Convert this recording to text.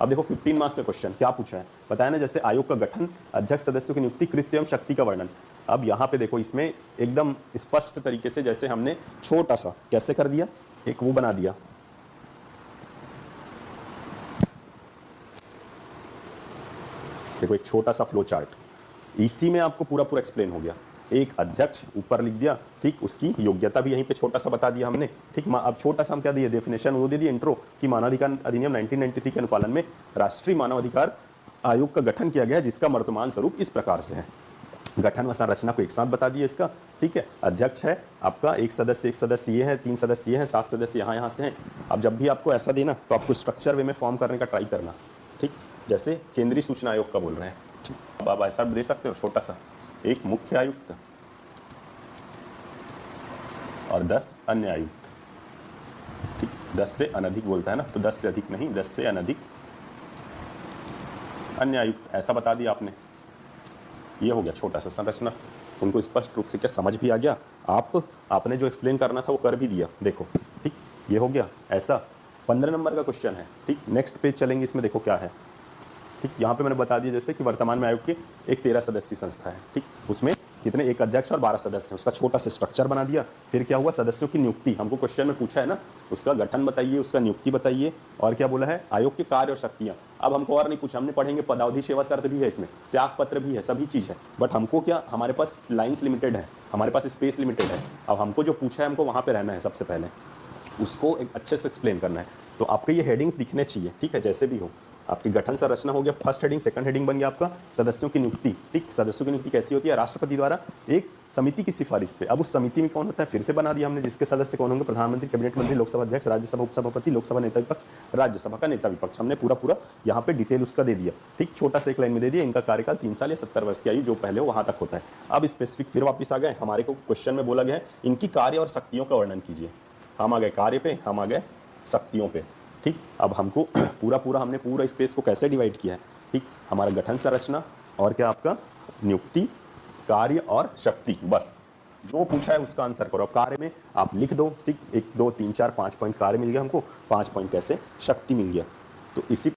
अब देखो 15 मार्क्स का क्वेश्चन क्या पूछा है, बताया ना, जैसे आयोग का गठन, अध्यक्ष सदस्यों की नियुक्ति, कृत्य एवं शक्ति का वर्णन। अब यहाँ पे देखो इसमें एकदम स्पष्ट तरीके से जैसे हमने छोटा सा कैसे कर दिया, एक वो बना दिया, देखो एक छोटा सा फ्लो चार्ट, इसी में आपको पूरा पूरा एक्सप्लेन हो गया। एक अध्यक्ष ऊपर लिख दिया, ठीक, उसकी योग्यता भी यहीं पे छोटा सा बता दिया हमने, ठीक। अब छोटा सा हम क्या दिए, डेफिनेशन वो दे दिए, इंट्रो कि मानवाधिकार अधिनियम 1993 के अनुपालन में राष्ट्रीय मानवाधिकार आयोग का गठन किया गया, जिसका वर्तमान स्वरूप इस प्रकार से है। गठन व संरचना को एक साथ बता दिए इसका, ठीक है। अध्यक्ष है आपका, एक सदस्य ये है, 3 सदस्य ये है, 7 सदस्य यहाँ से हैं। अब जब भी आपको ऐसा देना तो आपको स्ट्रक्चर वे में फॉर्म करने का ट्राई करना, ठीक, जैसे केंद्रीय सूचना आयोग का बोल रहे हैं, ठीक। अब आप ऐसा दे सकते हो छोटा सा, एक मुख्य आयुक्त और 10 अन्य आयुक्त, ठीक। 10 से अनधिक बोलता है ना, तो 10 से अधिक नहीं, 10 से अनधिक अन्य आयुक्त, ऐसा बता दिया आपने। ये हो गया छोटा सा संरचना, उनको स्पष्ट रूप से क्या समझ भी आ गया, आपने जो एक्सप्लेन करना था वो कर भी दिया, देखो, ठीक। ये हो गया ऐसा। 15 नंबर का क्वेश्चन है, ठीक। नेक्स्ट पेज चलेंगे, इसमें देखो क्या है, ठीक। यहाँ पे मैंने बता दिया जैसे कि वर्तमान में आयोग की एक 13 सदस्यीय संस्था है, ठीक। उसमें कितने, एक अध्यक्ष और 12 सदस्य हैं, उसका छोटा सा स्ट्रक्चर बना दिया। फिर क्या हुआ, सदस्यों की नियुक्ति, हमको क्वेश्चन में पूछा है ना, उसका गठन बताइए, उसका नियुक्ति बताइए, और क्या बोला है, आयोग के कार्य और शक्तियाँ। अब हमको और नहीं पूछा, हमने पढ़ेंगे पदावधि सेवा शर्त भी है इसमें, त्याग पत्र भी है, सभी चीज़ है, बट हमको क्या, हमारे पास लाइन्स लिमिटेड है, हमारे पास स्पेस लिमिटेड है। अब हमको जो पूछा है हमको वहाँ पर रहना है, सबसे पहले उसको एक अच्छे से एक्सप्लेन करना है। तो आपके ये हेडिंग्स दिखने चाहिए, ठीक है, जैसे भी हो। आपकी गठन संरचना हो गया फर्स्ट हेडिंग, सेकंड हेडिंग बन गया आपका सदस्यों की नियुक्ति, ठीक। सदस्यों की नियुक्ति कैसी होती है, राष्ट्रपति द्वारा एक समिति की सिफारिश पे। अब उस समिति में कौन होता है, फिर से बना दिया हमने, जिसके सदस्य कौन होंगे, प्रधानमंत्री, कैबिनेट मंत्री, लोकसभा अध्यक्ष, राज्यसभा उपसभापति, लोकसभा नेता विपक्ष, राज्यसभा का नेता विपक्ष। हमने पूरा यहाँ पे डिटेल उसका दे दिया, ठीक। छोटा सा एक लाइन में दे दिया, इनका कार्यकाल 3 साल या 70 वर्ष की आयु जो पहले हो वहां तक होता है। अब स्पेसिफिक फिर वापिस आ गए, हमारे को क्वेश्चन में बोला गया है इनकी कार्य और शक्तियों का वर्णन कीजिए। हम आ गए कार्य पे, हम आ गए शक्तियों पे, ठीक। अब हमको पूरा हमने पूरा स्पेस को कैसे डिवाइड किया है, ठीक। हमारा गठन संरचना और क्या आपका नियुक्ति, कार्य और शक्ति, बस जो पूछा है उसका आंसर करो। अब कार्य में आप लिख दो, ठीक, 1 2 3 4 5 पॉइंट कार्य मिल गया हमको, 5 पॉइंट कैसे शक्ति मिल गया। तो इसी